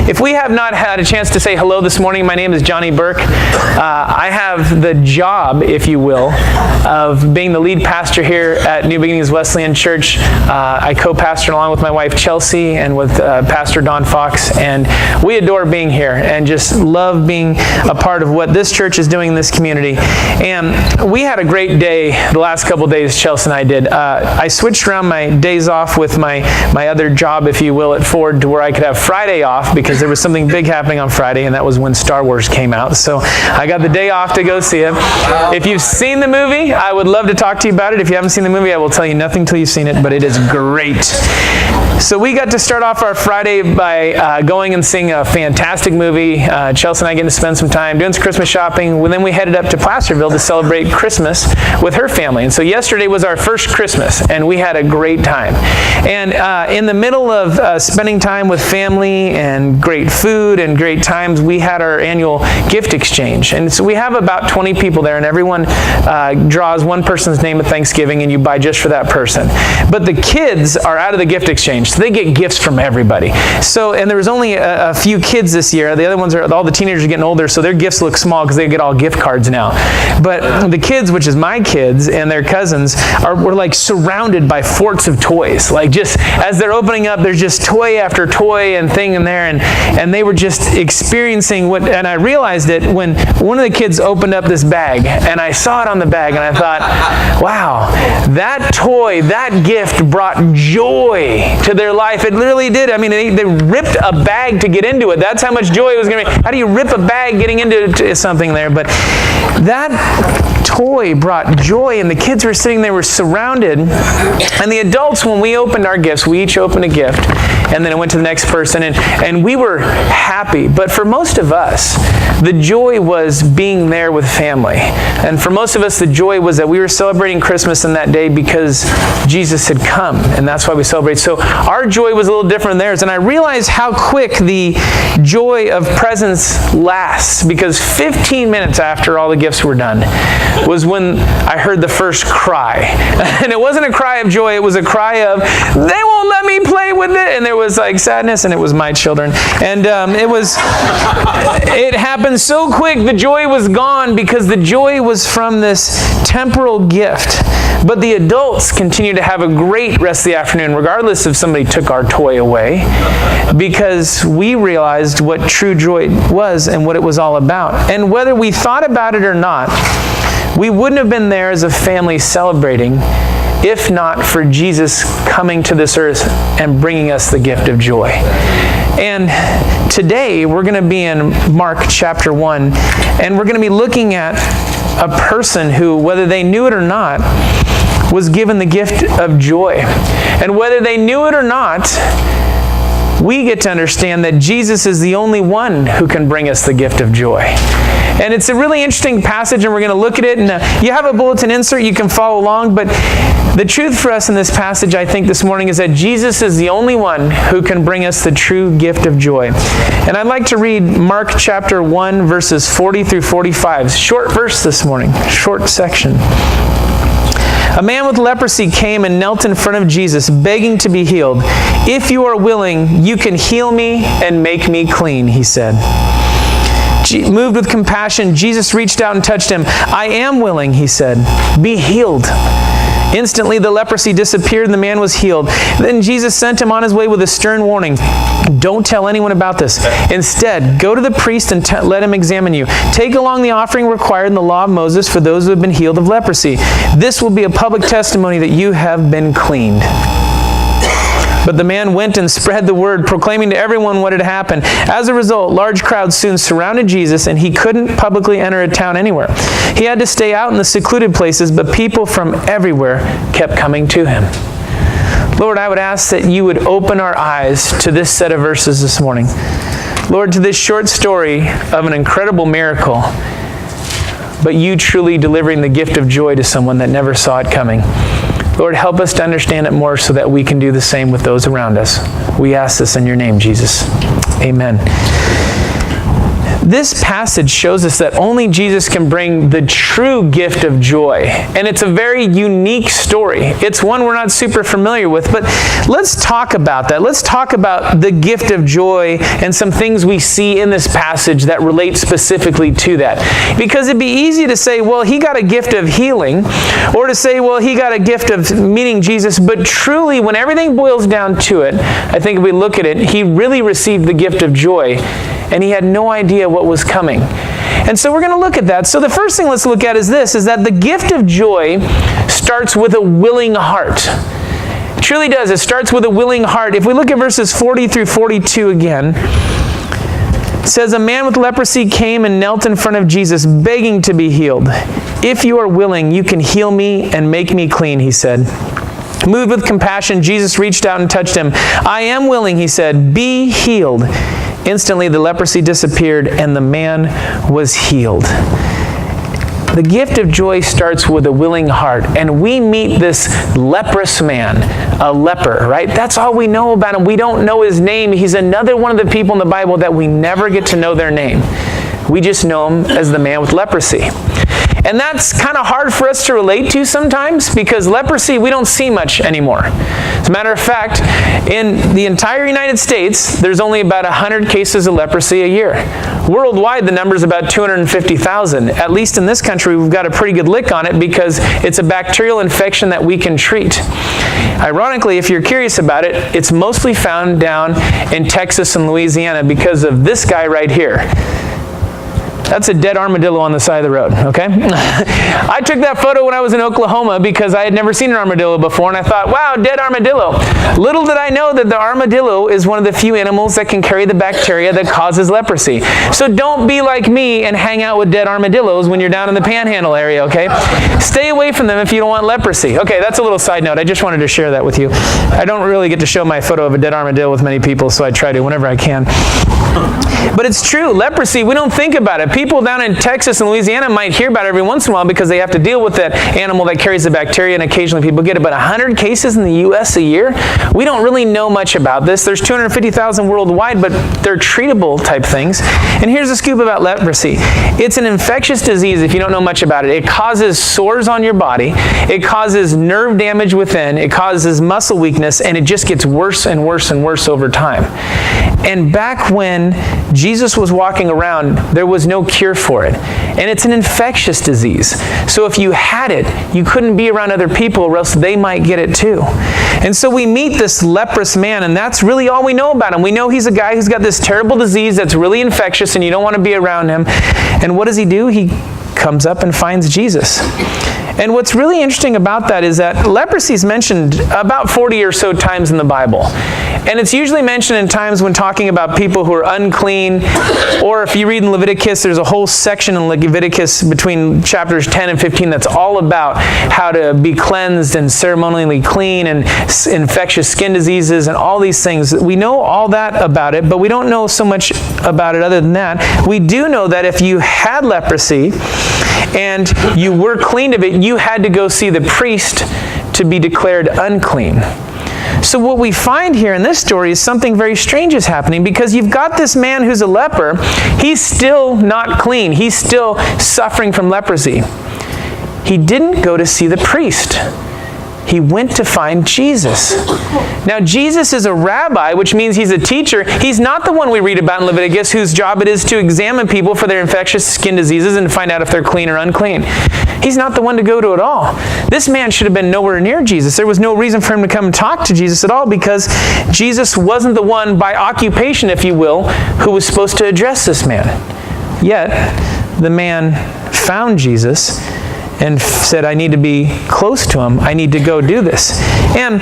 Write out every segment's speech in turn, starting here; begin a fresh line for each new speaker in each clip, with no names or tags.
If we have not had a chance to say hello this morning, my name is Johnny Burke. I have the job, if you will, of being the lead pastor here at New Beginnings Wesleyan Church. I co-pastor along with my wife Chelsea and with Pastor Don Fox, and we adore being here and just love being a part of what this church is doing in this community. And we had a great day the last couple of days, Chelsea and I did. I switched around my days off with my other job, if you will, at Ford, to where I could have Friday off because there was something big happening on Friday, and that was when Star Wars came out. So I got the day off to go see it. If you've seen the movie, I would love to talk to you about it. If you haven't seen the movie, I will tell you nothing until you've seen it, but it is great. So we got to start off our Friday by going and seeing a fantastic movie. Chelsea and I getting to spend some time doing some Christmas shopping. Then we headed up to Placerville to celebrate Christmas with her family. And so yesterday was our first Christmas, and we had a great time. And in the middle of spending time with family and great food and great times, we had our annual gift exchange. And so we have about 20 people there, and everyone draws one person's name at Thanksgiving, and you buy just for that person. But the kids are out of the gift exchange, so they get gifts from everybody. So, and there was only a few kids this year. The other ones are, all the teenagers are getting older, so their gifts look small because they get all gift cards now. But the kids, which is my kids and their cousins, were like surrounded by forts of toys. Like just as they're opening up, there's just toy after toy and thing in there, and they were just experiencing what, and I realized it when one of the kids opened up this bag, and I saw it on the bag, and I thought, wow, that toy, that gift brought joy to their life. It literally did. I mean, they ripped a bag to get into it. That's how much joy it was going to be. How do you rip a bag getting into something there? But that toy brought joy, and the kids were sitting there, were surrounded, and the adults, when we opened our gifts, we each opened a gift, and then it went to the next person, and we were happy. But for most of us, the joy was being there with family. And for most of us, the joy was that we were celebrating Christmas in that day because Jesus had come, and that's why we celebrate. So our joy was a little different than theirs, and I realized how quick the joy of presents lasts, because 15 minutes after all the gifts were done was when I heard the first cry. And it wasn't a cry of joy, it was a cry of, they won't let me play with it. And there was like sadness, and it was my children. And it happened so quick, the joy was gone because the joy was from this temporal gift. But the adults continue to have a great rest of the afternoon, regardless if somebody took our toy away, because we realized what true joy was and what it was all about. And whether we thought about it or not, we wouldn't have been there as a family celebrating if not for Jesus coming to this earth and bringing us the gift of joy. And today we're going to be in Mark chapter 1, and we're going to be looking at a person who, whether they knew it or not, was given the gift of joy. And whether they knew it or not, we get to understand that Jesus is the only one who can bring us the gift of joy. And it's a really interesting passage, and we're going to look at it. And you have a bulletin insert, you can follow along. But the truth for us in this passage, I think, this morning is that Jesus is the only one who can bring us the true gift of joy. And I'd like to read Mark chapter 1, verses 40 through 45. Short verse this morning, short section. A man with leprosy came and knelt in front of Jesus, begging to be healed. "If you are willing, you can heal me and make me clean," he said. Moved with compassion, Jesus reached out and touched him. "I am willing," he said. "Be healed." Instantly the leprosy disappeared and the man was healed. Then Jesus sent him on his way with a stern warning. "Don't tell anyone about this. Instead, go to the priest and let him examine you. Take along the offering required in the law of Moses for those who have been healed of leprosy. This will be a public testimony that you have been cleaned." But the man went and spread the word, proclaiming to everyone what had happened. As a result, large crowds soon surrounded Jesus, and he couldn't publicly enter a town anywhere. He had to stay out in the secluded places, but people from everywhere kept coming to him. Lord, I would ask that you would open our eyes to this set of verses this morning. Lord, to this short story of an incredible miracle, but you truly delivering the gift of joy to someone that never saw it coming. Lord, help us to understand it more so that we can do the same with those around us. We ask this in your name, Jesus. Amen. this passage shows us that only Jesus can bring the true gift of joy. And it's a very unique story. It's one we're not super familiar with, but let's talk about that. Let's talk about the gift of joy and some things we see in this passage that relate specifically to that. Because it'd be easy to say, well, he got a gift of healing, or to say, well, he got a gift of meeting Jesus, but truly, when everything boils down to it, I think if we look at it, he really received the gift of joy, and he had no idea what was coming. And so we're going to look at that. So the first thing let's look at is this, is that the gift of joy starts with a willing heart. It truly does. It starts with a willing heart. If we look at verses 40 through 42 again, it says, a man with leprosy came and knelt in front of Jesus, begging to be healed. If you are willing, you can heal me and make me clean, he said. Moved with compassion, Jesus reached out and touched him. I am willing, he said, be healed. Instantly, the leprosy disappeared and the man was healed. The gift of joy starts with a willing heart. And we meet this leprous man, a leper, right? That's all we know about him. We don't know his name. He's another one of the people in the Bible that we never get to know their name. We just know him as the man with leprosy. And that's kind of hard for us to relate to sometimes, because leprosy we don't see much anymore. As a matter of fact, in the entire United States, there's only about 100 cases of leprosy a year. Worldwide, the number is about 250,000. At least in this country, we've got a pretty good lick on it because it's a bacterial infection that we can treat. Ironically, if you're curious about it, it's mostly found down in Texas and Louisiana because of this guy right here. That's a dead armadillo on the side of the road, okay? I took that photo when I was in Oklahoma because I had never seen an armadillo before, and I thought, wow, dead armadillo. Little did I know that the armadillo is one of the few animals that can carry the bacteria that causes leprosy. So don't be like me and hang out with dead armadillos when you're down in the Panhandle area, okay? Stay away from them if you don't want leprosy. Okay, that's a little side note. I just wanted to share that with you. I don't really get to show my photo of a dead armadillo with many people, so I try to whenever I can. But it's true, leprosy, we don't think about it. People down in Texas and Louisiana might hear about it every once in a while because they have to deal with that animal that carries the bacteria, and occasionally people get it. But 100 cases in the U.S. a year? We don't really know much about this. There's 250,000 worldwide, but they're treatable type things. And here's a scoop about leprosy. It's an infectious disease if you don't know much about it. It causes sores on your body. It causes nerve damage within. It causes muscle weakness, and it just gets worse and worse and worse over time. And back when Jesus was walking around, there was no cure for it. And it's an infectious disease. So if you had it, you couldn't be around other people or else they might get it too. And so we meet this leprous man, and that's really all we know about him. We know he's a guy who's got this terrible disease that's really infectious and you don't want to be around him. And what does he do? He comes up and finds Jesus. And what's really interesting about that is that leprosy is mentioned about 40 or so times in the Bible. And it's usually mentioned in times when talking about people who are unclean, or if you read in Leviticus, there's a whole section in Leviticus between chapters 10 and 15 that's all about how to be cleansed and ceremonially clean and infectious skin diseases and all these things. We know all that about it, but we don't know so much about it other than that. We do know that if you had leprosy and you were cleaned of it, you had to go see the priest to be declared unclean. So what we find here in this story is something very strange is happening, because you've got this man who's a leper. He's still not clean. He's still suffering from leprosy. He didn't go to see the priest. He went to find Jesus. Now, Jesus is a rabbi, which means he's a teacher. He's not the one we read about in Leviticus whose job it is to examine people for their infectious skin diseases and find out if they're clean or unclean. He's not the one to go to at all. This man should have been nowhere near Jesus. There was no reason for him to come and talk to Jesus at all, because Jesus wasn't the one by occupation, if you will, who was supposed to address this man. Yet, the man found Jesus and said, I need to be close to him. I need to go do this. And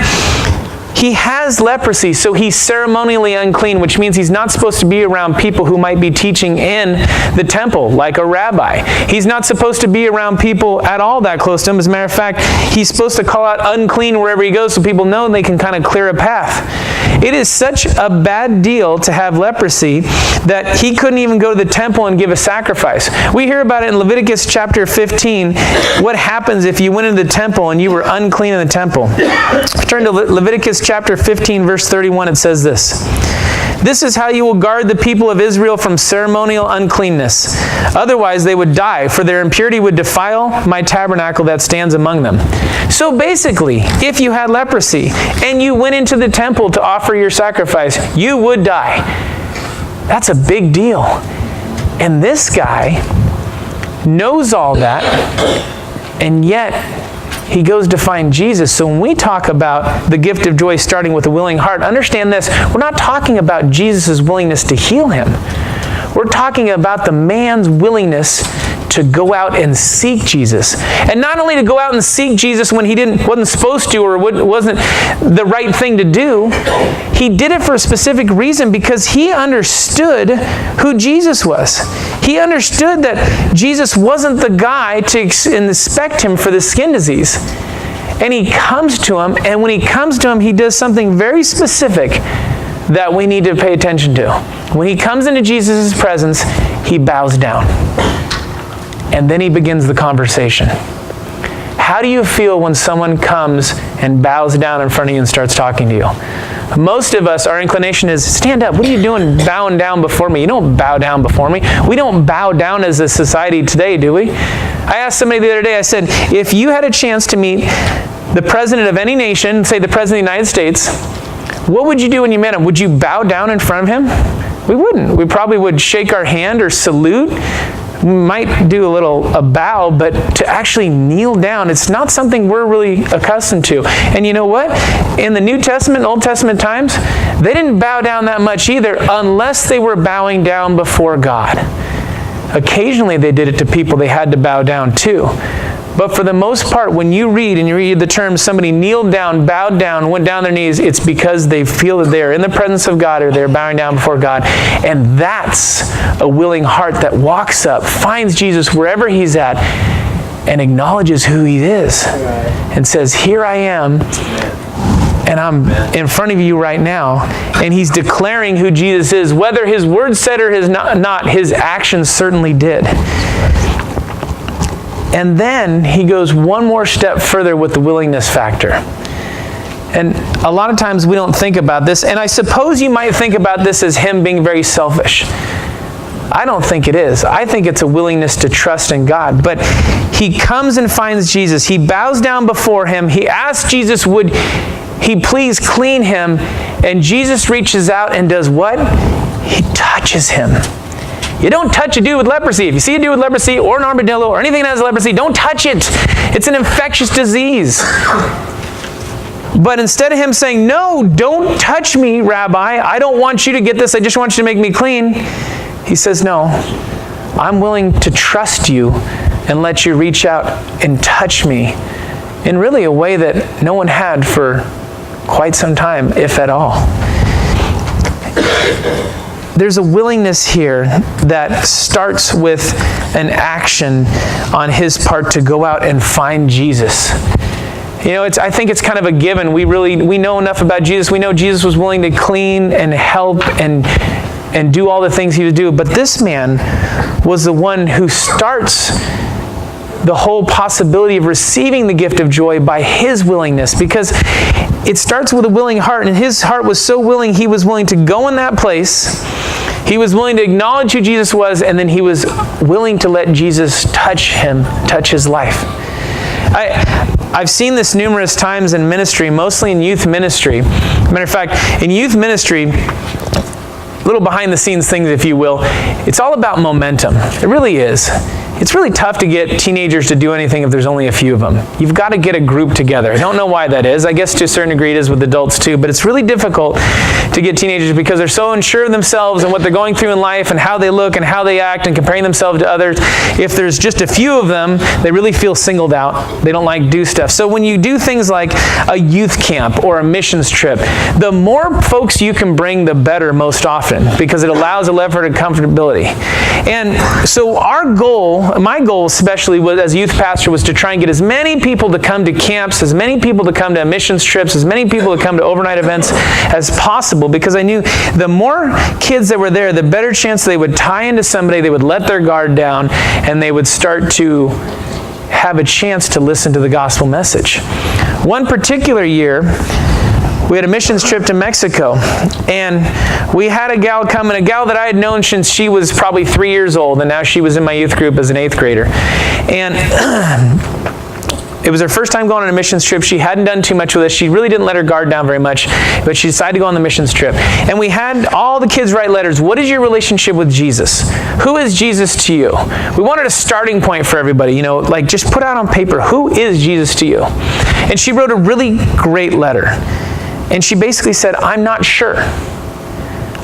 he has leprosy, so he's ceremonially unclean, which means he's not supposed to be around people who might be teaching in the temple, like a rabbi. He's not supposed to be around people at all that close to him. As a matter of fact, he's supposed to call out unclean wherever he goes so people know and they can kind of clear a path. It is such a bad deal to have leprosy that he couldn't even go to the temple and give a sacrifice. We hear about it in Leviticus chapter 15, what happens if you went into the temple and you were unclean in the temple. Turn to Leviticus chapter 15, verse 31, it says this. This is how you will guard the people of Israel from ceremonial uncleanness. Otherwise they would die, for their impurity would defile my tabernacle that stands among them. So basically, if you had leprosy and you went into the temple to offer your sacrifice, you would die. That's a big deal. And this guy knows all that, and yet he goes to find Jesus. So when we talk about the gift of joy starting with a willing heart, understand this. We're not talking about Jesus' willingness to heal him. We're talking about the man's willingness to go out and seek Jesus. And not only to go out and seek Jesus when he wasn't supposed to or wasn't the right thing to do, he did it for a specific reason because he understood who Jesus was. He understood that Jesus wasn't the guy to inspect him for the skin disease. And he comes to him, and when he comes to him, he does something very specific that we need to pay attention to. When he comes into Jesus' presence, he bows down. And then he begins the conversation. How do you feel when someone comes and bows down in front of you and starts talking to you? Most of us, our inclination is, stand up. What are you doing bowing down before me? You don't bow down before me. We don't bow down as a society today, do we? I asked somebody the other day, I said, if you had a chance to meet the president of any nation, say the president of the United States, what would you do when you met him? Would you bow down in front of him? We wouldn't. We probably would shake our hand or salute. We might do a bow, but to actually kneel down, it's not something we're really accustomed to. And you know what? In the New Testament, Old Testament times, they didn't bow down that much either unless they were bowing down before God. Occasionally they did it to people they had to bow down to. But for the most part, when you read the term somebody kneeled down, bowed down, went down their knees, it's because they feel that they're in the presence of God or they're bowing down before God. And that's a willing heart that walks up, finds Jesus wherever he's at, and acknowledges who he is. And says, here I am, and I'm in front of you right now. And he's declaring who Jesus is. Whether his words said or his not, his actions certainly did. And then he goes one more step further with the willingness factor. And a lot of times we don't think about this, and I suppose you might think about this as him being very selfish. I don't think it is. I think it's a willingness to trust in God. But he comes and finds Jesus. He bows down before him. He asks Jesus, would he please clean him? And Jesus reaches out and does what? He touches him. You don't touch a dude with leprosy. If you see a dude with leprosy or an armadillo or anything that has leprosy, don't touch it. It's an infectious disease. But instead of him saying, no, don't touch me, Rabbi. I don't want you to get this. I just want you to make me clean. He says, no, I'm willing to trust you and let you reach out and touch me in really a way that no one had for quite some time, if at all. There's a willingness here that starts with an action on his part to go out and find Jesus. You know, I think it's kind of a given. We know enough about Jesus. We know Jesus was willing to clean and help and do all the things he would do. But this man was the one who starts the whole possibility of receiving the gift of joy by his willingness, because it starts with a willing heart, and his heart was so willing, he was willing to go in that place. He was willing to acknowledge who Jesus was, and then he was willing to let Jesus touch him, touch his life. I've seen this numerous times in ministry, mostly in youth ministry. Matter of fact, in youth ministry, little behind the scenes things, if you will, it's all about momentum. It really is. It's really tough to get teenagers to do anything if there's only a few of them. You've got to get a group together. I don't know why that is. I guess to a certain degree it is with adults too, but it's really difficult to get teenagers because they're so unsure of themselves and what they're going through in life and how they look and how they act and comparing themselves to others. If there's just a few of them, they really feel singled out. They don't like do stuff. So when you do things like a youth camp or a missions trip, the more folks you can bring, the better most often, because it allows a level of comfortability. And so our goal, my goal especially was, as a youth pastor, was to try and get as many people to come to camps, as many people to come to missions trips, as many people to come to overnight events as possible, because I knew the more kids that were there, the better chance they would tie into somebody, they would let their guard down, and they would start to have a chance to listen to the gospel message. One particular year, we had a missions trip to Mexico, and we had a gal come, and a gal that I had known since she was probably 3 years old, and now she was in my youth group as an 8th grader. And it was her first time going on a missions trip. She hadn't done too much with us. She really didn't let her guard down very much, but she decided to go on the missions trip. And we had all the kids write letters. What is your relationship with Jesus? Who is Jesus to you? We wanted a starting point for everybody, like just put out on paper, who is Jesus to you? And she wrote a really great letter. And she basically said, I'm not sure.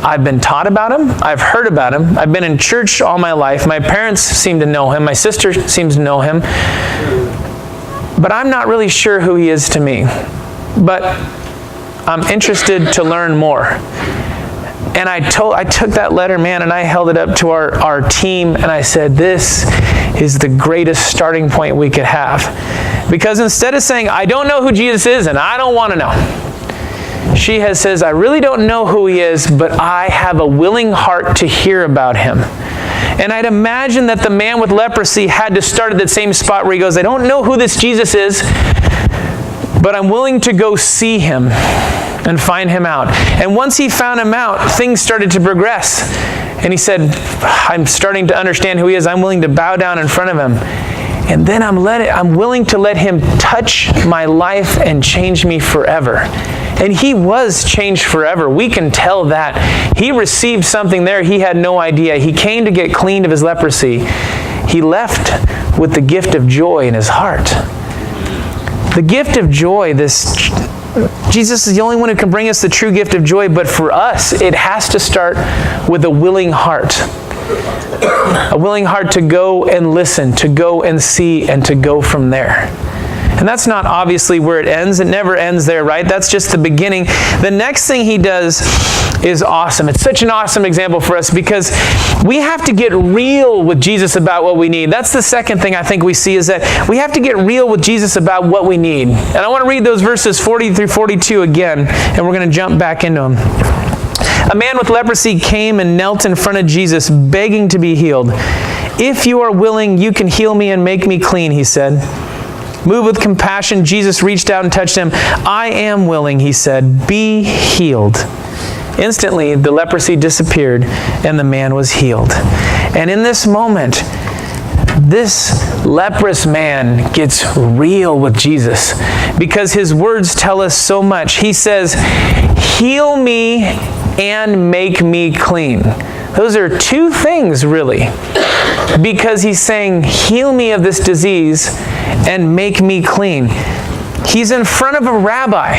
I've been taught about him. I've heard about him. I've been in church all my life. My parents seem to know him. My sister seems to know him. But I'm not really sure who he is to me. But I'm interested to learn more. And I took that letter, man, and I held it up to our team, and I said, this is the greatest starting point we could have. Because instead of saying, I don't know who Jesus is, and I don't want to know, she says, I really don't know who he is, but I have a willing heart to hear about him. And I'd imagine that the man with leprosy had to start at that same spot where he goes, I don't know who this Jesus is, but I'm willing to go see him and find him out. And once he found him out, things started to progress. And he said, I'm starting to understand who he is. I'm willing to bow down in front of him. And then I'm willing to let him touch my life and change me forever. And he was changed forever. We can tell that. He received something there he had no idea. He came to get cleaned of his leprosy. He left with the gift of joy in his heart. The gift of joy, Jesus is the only one who can bring us the true gift of joy, but for us, it has to start with a willing heart. A willing heart to go and listen, to go and see, and to go from there. And that's not obviously where it ends. It never ends there, right? That's just the beginning. The next thing he does is awesome. It's such an awesome example for us because we have to get real with Jesus about what we need. That's the second thing I think we see is that we have to get real with Jesus about what we need. And I want to read those verses 40 through 42 again, and we're going to jump back into them. A man with leprosy came and knelt in front of Jesus, begging to be healed. If you are willing, you can heal me and make me clean, he said. Moved with compassion, Jesus reached out and touched him. I am willing, he said. Be healed. Instantly, the leprosy disappeared and the man was healed. And in this moment, this leprous man gets real with Jesus because his words tell us so much. He says, heal me and make me clean. Those are two things, really, because he's saying, heal me of this disease and make me clean. He's in front of a rabbi.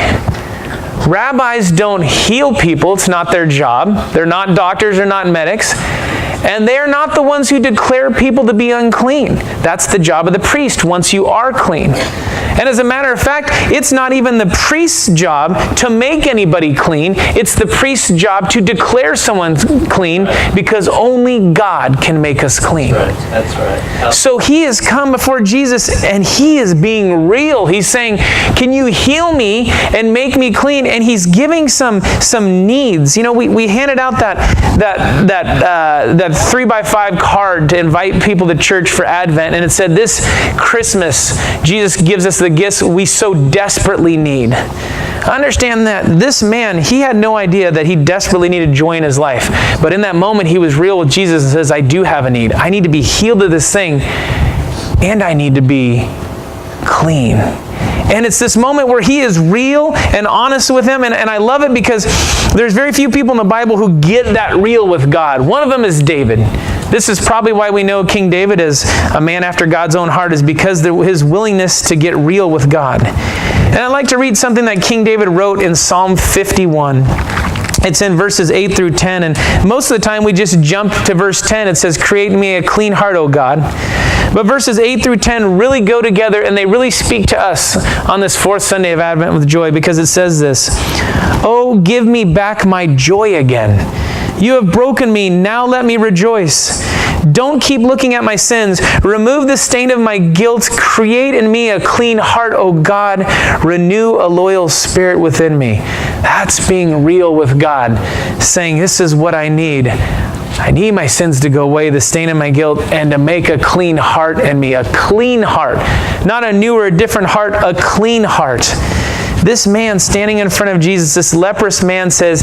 Rabbis don't heal people. It's not their job. They're not doctors. They're not medics. And they're not the ones who declare people to be unclean. That's the job of the priest once you are clean. And as a matter of fact, it's not even the priest's job to make anybody clean. It's the priest's job to declare someone clean because only God can make us clean.
That's right.
So he has come before Jesus and he is being real. He's saying, can you heal me and make me clean? And he's giving some needs. We handed out that 3x5 card to invite people to church for Advent, and it said, this Christmas, Jesus gives us the gifts we so desperately need. Understand that this man, he had no idea that he desperately needed joy in his life. But in that moment, he was real with Jesus and says, I do have a need. I need to be healed of this thing, and I need to be clean. And it's this moment where he is real and honest with him. And I love it because there's very few people in the Bible who get that real with God. One of them is David. This is probably why we know King David is a man after God's own heart, is because his willingness to get real with God. And I'd like to read something that King David wrote in Psalm 51. It's in verses 8 through 10, and most of the time we just jump to verse 10. It says, create in me a clean heart, O God. But verses 8 through 10 really go together, and they really speak to us on this fourth Sunday of Advent with joy, because it says this, oh, give me back my joy again. You have broken me, now let me rejoice. Don't keep looking at my sins. Remove the stain of my guilt. Create in me a clean heart, O God. Renew a loyal spirit within me. That's being real with God, saying, this is what I need. I need my sins to go away, the stain of my guilt, and to make a clean heart in me. A clean heart. Not a new or a different heart, a clean heart. This man standing in front of Jesus, this leprous man says,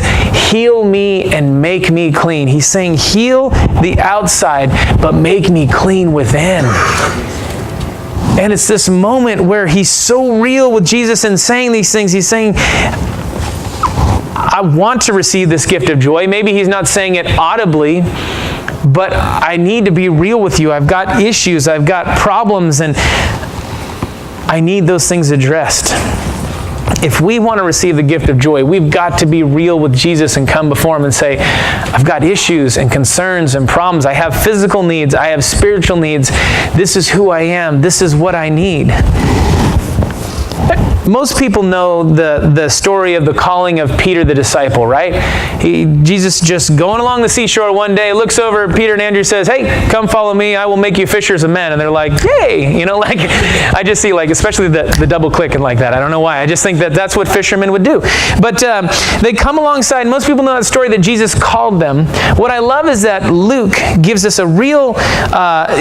heal me and make me clean. He's saying, heal the outside, but make me clean within. And it's this moment where he's so real with Jesus and saying these things. He's saying, I want to receive this gift of joy. Maybe he's not saying it audibly, but I need to be real with you. I've got issues, I've got problems, and I need those things addressed. If we want to receive the gift of joy, we've got to be real with Jesus and come before him and say, I've got issues and concerns and problems. I have physical needs. I have spiritual needs. This is who I am. This is what I need. Most people know the story of the calling of Peter the disciple, right? Jesus just going along the seashore one day, looks over at Peter and Andrew, says, hey, come follow me, I will make you fishers of men. And they're like, yay! I just see especially the double clicking like that. I don't know why. I just think that's what fishermen would do. But they come alongside. Most people know that story that Jesus called them. What I love is that Luke gives us a real,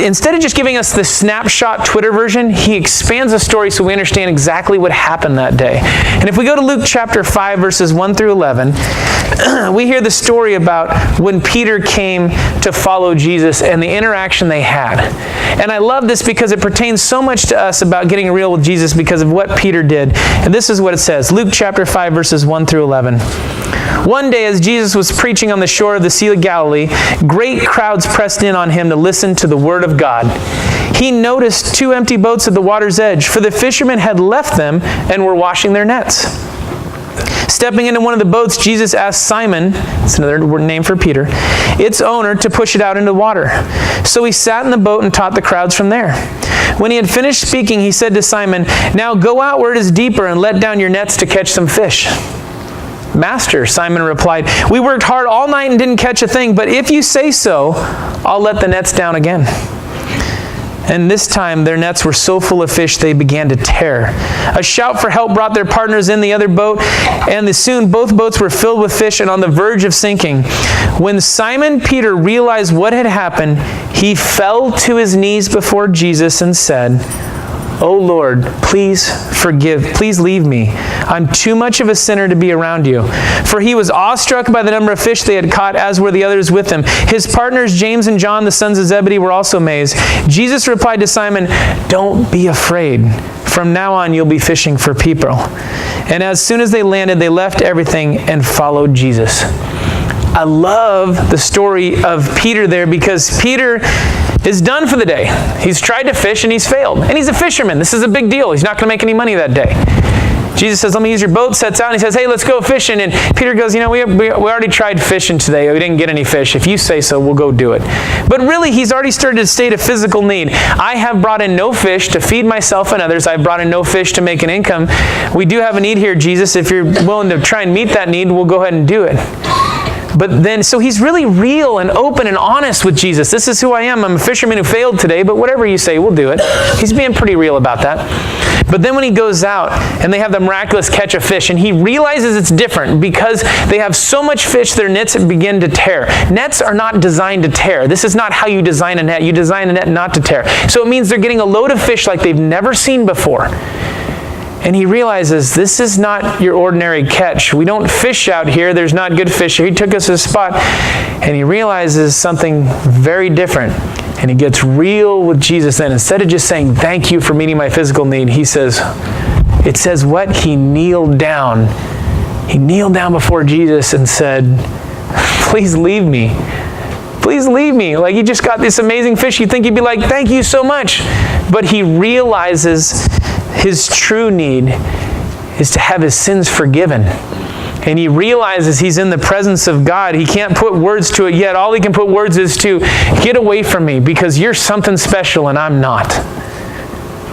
instead of just giving us the snapshot Twitter version, he expands the story so we understand exactly what happened that day. And if we go to Luke chapter 5, verses 1 through 11, we hear the story about when Peter came to follow Jesus and the interaction they had. And I love this because it pertains so much to us about getting real with Jesus because of what Peter did. And this is what it says, Luke chapter 5, verses 1 through 11. One day, as Jesus was preaching on the shore of the Sea of Galilee, great crowds pressed in on him to listen to the word of God. He noticed 2 empty boats at the water's edge, for the fishermen had left them and were washing their nets. Stepping into one of the boats, Jesus asked Simon, that's another name for Peter, its owner, to push it out into the water. So he sat in the boat and taught the crowds from there. When he had finished speaking, he said to Simon, now go out where it is deeper and let down your nets to catch some fish. Master, Simon replied, we worked hard all night and didn't catch a thing, but if you say so, I'll let the nets down again. And this time their nets were so full of fish they began to tear. A shout for help brought their partners in the other boat, and soon both boats were filled with fish and on the verge of sinking. When Simon Peter realized what had happened, he fell to his knees before Jesus and said, "Oh Lord, please leave me. I'm too much of a sinner to be around you." For he was awestruck by the number of fish they had caught, as were the others with him. His partners, James and John, the sons of Zebedee, were also amazed. Jesus replied to Simon, "Don't be afraid. From now on, you'll be fishing for people." And as soon as they landed, they left everything and followed Jesus. I love the story of Peter there because Peter is done for the day. He's tried to fish and he's failed. And he's a fisherman. This is a big deal. He's not going to make any money that day. Jesus says, "Let me use your boat," sets out, and he says, "Hey, let's go fishing." And Peter goes, we already tried fishing today. We didn't get any fish. If you say so, we'll go do it. But really, he's already started to state a physical need. I have brought in no fish to feed myself and others. I've brought in no fish to make an income. We do have a need here, Jesus. If you're willing to try and meet that need, we'll go ahead and do it. But then, so he's really real and open and honest with Jesus. This is who I am. I'm a fisherman who failed today, but whatever you say, we'll do it. He's being pretty real about that. But then when he goes out and they have the miraculous catch of fish, and he realizes it's different because they have so much fish, their nets begin to tear. Nets are not designed to tear. This is not how you design a net. You design a net not to tear. So it means they're getting a load of fish like they've never seen before. And he realizes this is not your ordinary catch. We don't fish out here. There's not good fish here. He took us to a spot. And he realizes something very different. And he gets real with Jesus then. Instead of just saying, "Thank you for meeting my physical need," he says, it says what? He kneeled down. He kneeled down before Jesus and said, "Please leave me. Please leave me." Like he just got this amazing fish. You'd think he'd be like, "Thank you so much." But he realizes his true need is to have his sins forgiven. And he realizes he's in the presence of God. He can't put words to it yet. All he can put words is to, "Get away from me because you're something special and I'm not."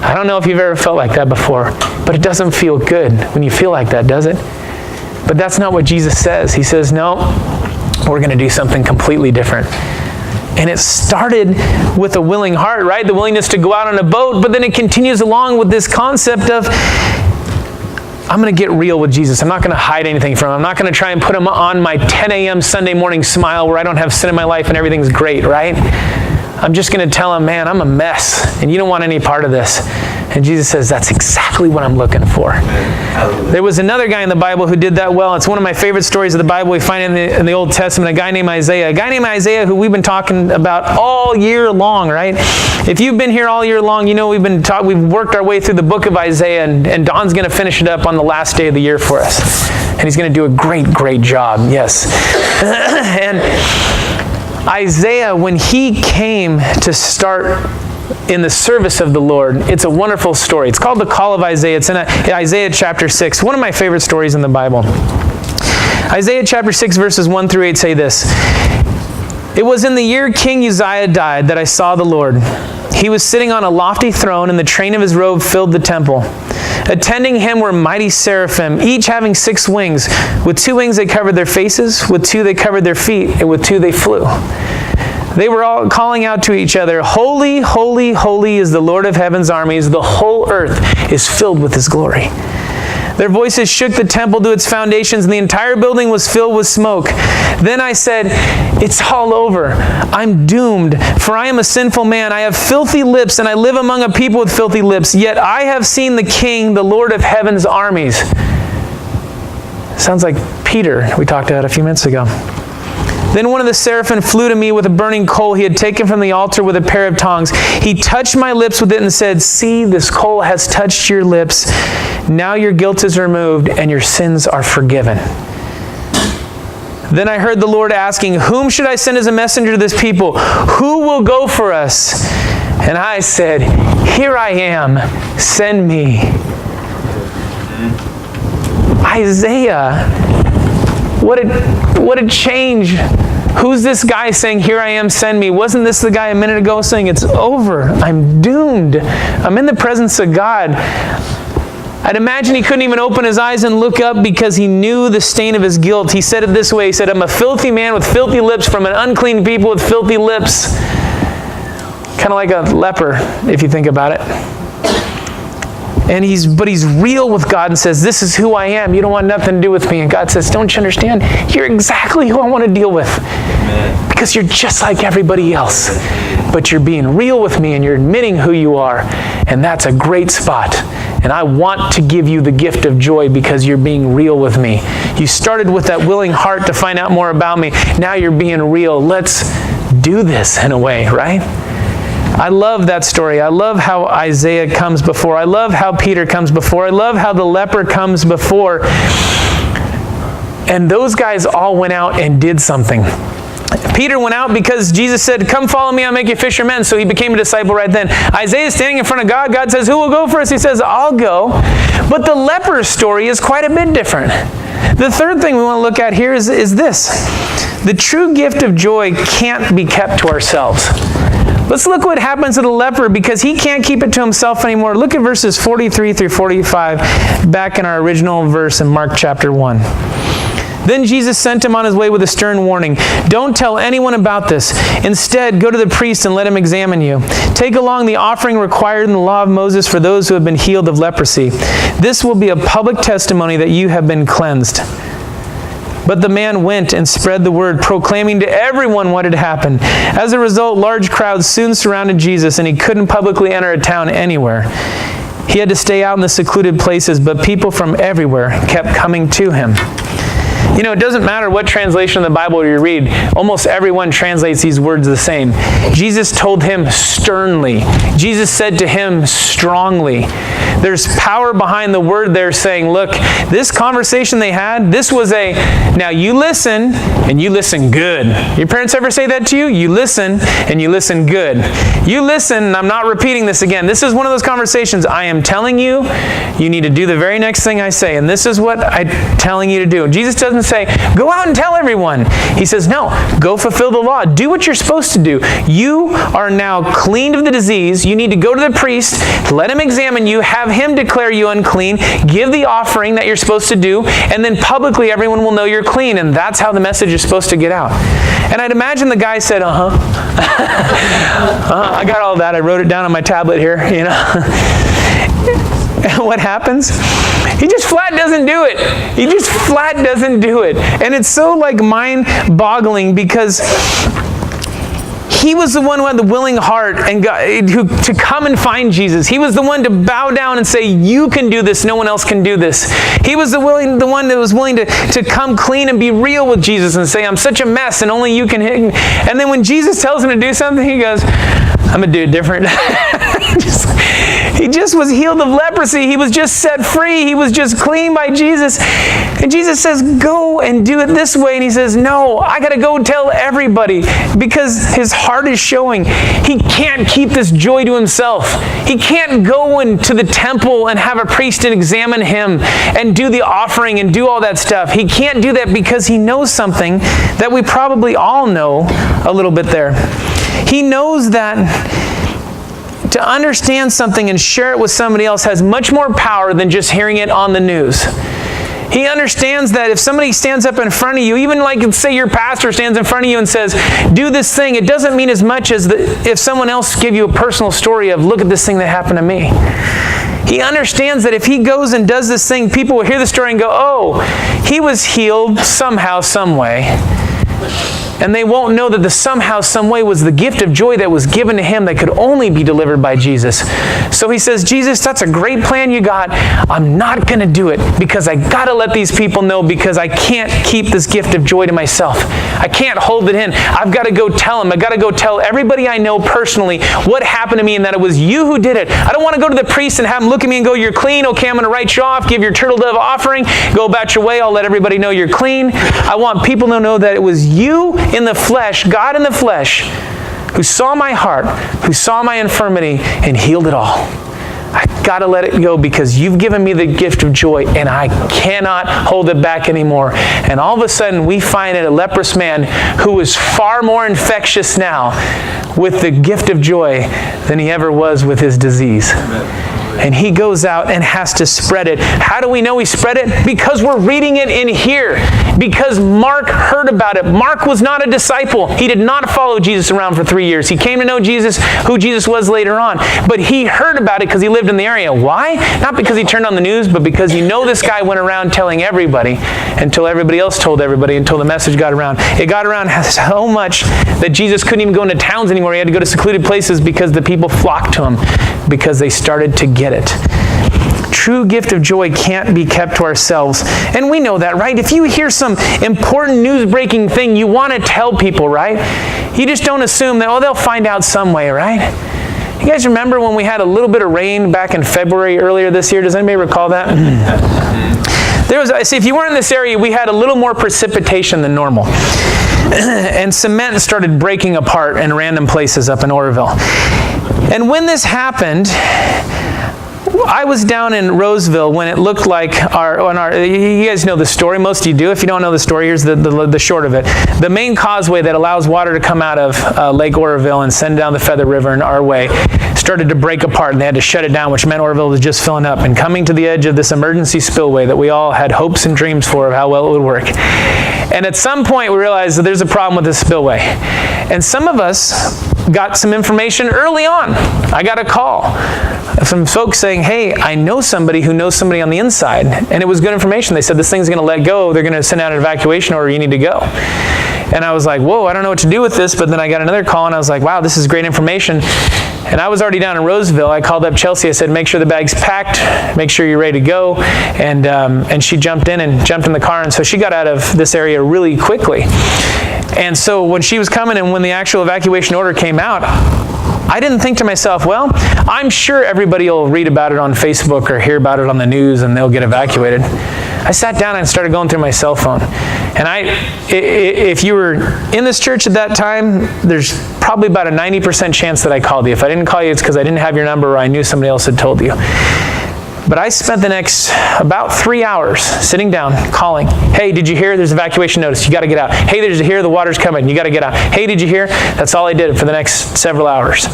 I don't know if you've ever felt like that before, but it doesn't feel good when you feel like that, does it? But that's not what Jesus says. He says, "No, we're going to do something completely different." And it started with a willing heart, right? The willingness to go out on a boat, but then it continues along with this concept of, I'm going to get real with Jesus. I'm not going to hide anything from him. I'm not going to try and put him on my 10 a.m. Sunday morning smile where I don't have sin in my life and everything's great, right? I'm just going to tell him, man, I'm a mess, and you don't want any part of this. And Jesus says, that's exactly what I'm looking for. There was another guy in the Bible who did that well. It's one of my favorite stories of the Bible. We find it in the Old Testament, a guy named Isaiah who we've been talking about all year long, right? If you've been here all year long, you know we've worked our way through the book of Isaiah, and Don's going to finish it up on the last day of the year for us. And he's going to do a great, great job, yes. And Isaiah, when he came to start in the service of the Lord, it's a wonderful story. It's called the Call of Isaiah. It's in Isaiah chapter 6, one of my favorite stories in the Bible. Isaiah chapter 6, verses 1 through 8 say this. It was in the year King Uzziah died that I saw the Lord. He was sitting on a lofty throne, and the train of his robe filled the temple. Attending him were mighty seraphim, each having 6 wings. With 2 wings they covered their faces, with 2 they covered their feet, and with 2 they flew. They were all calling out to each other, Holy, holy, holy is the Lord of heaven's armies. The whole earth is filled with his glory. Their voices shook the temple to its foundations, and the entire building was filled with smoke. Then I said, it's all over. I'm doomed, for I am a sinful man. I have filthy lips, and I live among a people with filthy lips. Yet I have seen the King, the Lord of heaven's armies. Sounds like Peter we talked about a few minutes ago. Then one of the seraphim flew to me with a burning coal he had taken from the altar with a pair of tongs. He touched my lips with it and said, see, this coal has touched your lips. Now your guilt is removed and your sins are forgiven. Then I heard the Lord asking, whom should I send as a messenger to this people? Who will go for us? And I said, here I am, send me. Isaiah, what a change. Who's this guy saying, here I am, send me? Wasn't this the guy a minute ago saying, it's over, I'm doomed, I'm in the presence of God? I'd imagine he couldn't even open his eyes and look up because he knew the stain of his guilt. He said it this way, he said, I'm a filthy man with filthy lips from an unclean people with filthy lips. Kind of like a leper, if you think about it. But he's real with God and says, this is who I am. You don't want nothing to do with me. And God says, don't you understand? You're exactly who I want to deal with. Amen. Because you're just like everybody else. But you're being real with me and you're admitting who you are. And that's a great spot. And I want to give you the gift of joy because you're being real with me. You started with that willing heart to find out more about me. Now you're being real. Let's do this in a way, right? I love that story. I love how Isaiah comes before. I love how Peter comes before. I love how the leper comes before. And those guys all went out and did something. Peter went out because Jesus said, come follow me, I'll make you fishermen. So he became a disciple right then. Isaiah is standing in front of God. God says, who will go for us? He says, I'll go. But the leper story is quite a bit different. The third thing we want to look at here is this. The true gift of joy can't be kept to ourselves. Let's look what happens to the leper because he can't keep it to himself anymore. Look at verses 43 through 45 back in our original verse in Mark chapter 1. Then Jesus sent him on his way with a stern warning. Don't tell anyone about this. Instead, go to the priest and let him examine you. Take along the offering required in the law of Moses for those who have been healed of leprosy. This will be a public testimony that you have been cleansed. But the man went and spread the word, proclaiming to everyone what had happened. As a result, large crowds soon surrounded Jesus, and he couldn't publicly enter a town anywhere. He had to stay out in the secluded places, but people from everywhere kept coming to him. You know, it doesn't matter what translation of the Bible you read. Almost everyone translates these words the same. Jesus told him sternly. Jesus said to him strongly. There's power behind the word there saying, look, this conversation they had, this was now you listen, and you listen good. Your parents ever say that to you? You listen, and you listen good. You listen, and I'm not repeating this again. This is one of those conversations. I am telling you, you need to do the very next thing I say, and this is what I'm telling you to do. Jesus doesn't say, go out and tell everyone. He says, no, go fulfill the law. Do what you're supposed to do. You are now cleaned of the disease. You need to go to the priest, let him examine you, have him declare you unclean, give the offering that you're supposed to do, and then publicly everyone will know you're clean, and that's how the message is supposed to get out. And I'd imagine the guy said, I got all that. I wrote it down on my tablet here, you know. And what happens? He just flat doesn't do it. He just flat doesn't do it. And it's so like mind-boggling because He was the one who had the willing heart and to come and find Jesus. He was the one to bow down and say, you can do this, no one else can do this. He was the one that was willing to come clean and be real with Jesus and say, I'm such a mess and only you can hit me. And then when Jesus tells him to do something, he goes, I'm going to do it different. He just was healed of leprosy. He was just set free. He was just clean by Jesus. And Jesus says, go and do it this way. And he says, no, I got to go tell everybody, because his heart is showing he can't keep this joy to himself. He can't go into the temple and have a priest examine him and do the offering and do all that stuff. He can't do that because he knows something that we probably all know a little bit there. He knows that to understand something and share it with somebody else has much more power than just hearing it on the news. He understands that if somebody stands up in front of you, even like say your pastor stands in front of you and says, do this thing, it doesn't mean as much as if someone else give you a personal story of, look at this thing that happened to me. He understands that if he goes and does this thing, people will hear the story and go, oh, he was healed somehow, some way. And they won't know that the somehow, some way was the gift of joy that was given to him that could only be delivered by Jesus. So he says, Jesus, that's a great plan you got. I'm not going to do it because I got to let these people know, because I can't keep this gift of joy to myself. I can't hold it in. I've got to go tell them. I've got to go tell everybody I know personally what happened to me and that it was you who did it. I don't want to go to the priest and have him look at me and go, you're clean. Okay, I'm going to write you off. Give your turtle dove offering. Go about your way. I'll let everybody know you're clean. I want people to know that it was you in the flesh, God in the flesh, who saw my heart, who saw my infirmity, and healed it all. I got to let it go because you've given me the gift of joy and I cannot hold it back anymore. And all of a sudden we find a leprous man who is far more infectious now with the gift of joy than he ever was with his disease. And he goes out and has to spread it. How do we know he spread it? Because we're reading it in here. Because Mark heard about it. Mark was not a disciple. He did not follow Jesus around for 3 years. He came to know Jesus, who Jesus was later on. But he heard about it because he lived in the area. Why? Not because he turned on the news, but because this guy went around telling everybody until everybody else told everybody, until the message got around. It got around so much that Jesus couldn't even go into towns anymore. He had to go to secluded places because the people flocked to him because they started to get it. True gift of joy can't be kept to ourselves. And we know that, right? If you hear some important news-breaking thing, you want to tell people, right? You just don't assume that, they'll find out some way, right? You guys remember when we had a little bit of rain back in February earlier this year? Does anybody recall that? If you weren't in this area, we had a little more precipitation than normal. And cement started breaking apart in random places up in Oroville. And when this happened, I was down in Roseville when it looked like you guys know the story, most of you do. If you don't know the story, here's the short of it. The main causeway that allows water to come out of Lake Oroville and send down the Feather River in our way started to break apart, and they had to shut it down, which meant Oroville was just filling up and coming to the edge of this emergency spillway that we all had hopes and dreams for of how well it would work. And at some point we realized that there's a problem with this spillway. And some of us got some information early on. I got a call from folks saying, hey, I know somebody who knows somebody on the inside. And it was good information. They said, this thing's going to let go. They're going to send out an evacuation order. You need to go. And I was like, whoa, I don't know what to do with this. But then I got another call and I was like, wow, this is great information. And I was already down in Roseville. I called up Chelsea. I said, make sure the bag's packed. Make sure you're ready to go. And she jumped in the car. And so she got out of this area really quickly. And so when she was coming and when the actual evacuation order came out, I didn't think to myself, well, I'm sure everybody will read about it on Facebook or hear about it on the news and they'll get evacuated. I sat down and started going through my cell phone. And if you were in this church at that time, there's probably about a 90% chance that I called you. If I didn't call you, it's because I didn't have your number or I knew somebody else had told you. But I spent the next about 3 hours sitting down, calling. Hey, did you hear? There's an evacuation notice. You got to get out. Hey, did you hear? The water's coming. You got to get out. Hey, did you hear? That's all I did for the next several hours.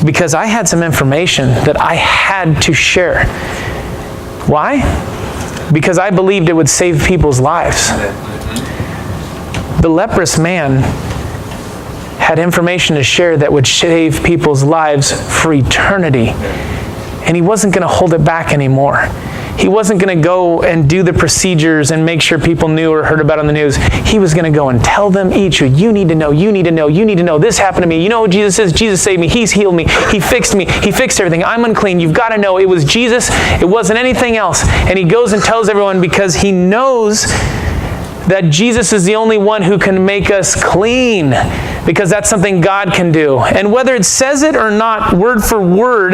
Because I had some information that I had to share. Why? Because I believed it would save people's lives. The leprous man had information to share that would save people's lives for eternity. And he wasn't going to hold it back anymore. He wasn't going to go and do the procedures and make sure people knew or heard about it on the news. He was going to go and tell them each, you need to know, you need to know, you need to know. This happened to me. You know who Jesus is? Jesus saved me. He's healed me. He fixed me. He fixed everything. I'm unclean. You've got to know it was Jesus. It wasn't anything else. And he goes and tells everyone because he knows that Jesus is the only one who can make us clean, because that's something God can do. And whether it says it or not, word for word,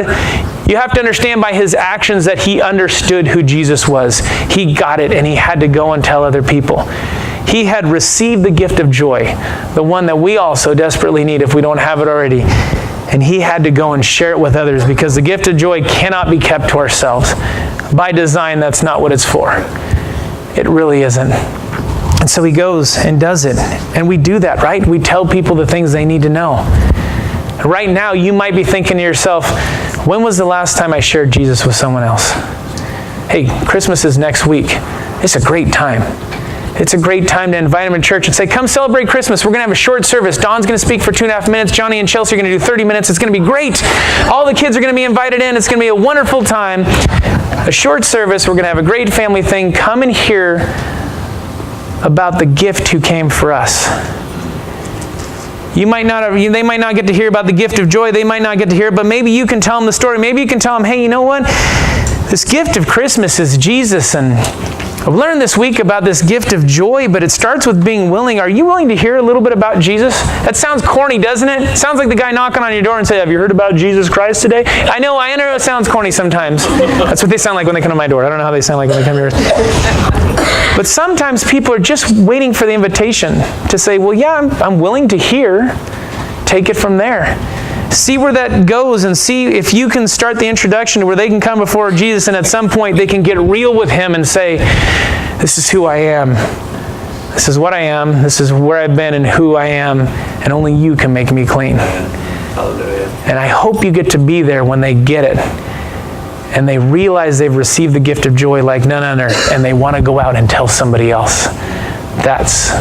you have to understand by his actions that he understood who Jesus was. He got it, and he had to go and tell other people. He had received the gift of joy, the one that we all so desperately need if we don't have it already. And he had to go and share it with others, because the gift of joy cannot be kept to ourselves. By design, that's not what it's for. It really isn't. And so he goes and does it. And we do that, right? We tell people the things they need to know. Right now, you might be thinking to yourself, when was the last time I shared Jesus with someone else? Hey, Christmas is next week. It's a great time. It's a great time to invite them to church and say, come celebrate Christmas. We're going to have a short service. Dawn's going to speak for 2.5 minutes. Johnny and Chelsea are going to do 30 minutes. It's going to be great. All the kids are going to be invited in. It's going to be a wonderful time. A short service. We're going to have a great family thing. Come and hear about the gift who came for us. They might not get to hear about the gift of joy. They might not get to hear it, but maybe you can tell them the story. Maybe you can tell them, hey, you know what? This gift of Christmas is Jesus, and I've learned this week about this gift of joy, but it starts with being willing. Are you willing to hear a little bit about Jesus? That sounds corny, doesn't it? It sounds like the guy knocking on your door and say, have you heard about Jesus Christ today? I know it sounds corny sometimes. That's what they sound like when they come to my door. I don't know how they sound like when they come here. But sometimes people are just waiting for the invitation to say, well, yeah, I'm willing to hear. Take it from there. See where that goes, and see if you can start the introduction to where they can come before Jesus, and at some point they can get real with him and say, this is who I am. This is what I am. This is where I've been and who I am, and only you can make me clean. Hallelujah. And I hope you get to be there when they get it. And they realize they've received the gift of joy like none other, and they want to go out and tell somebody else. That's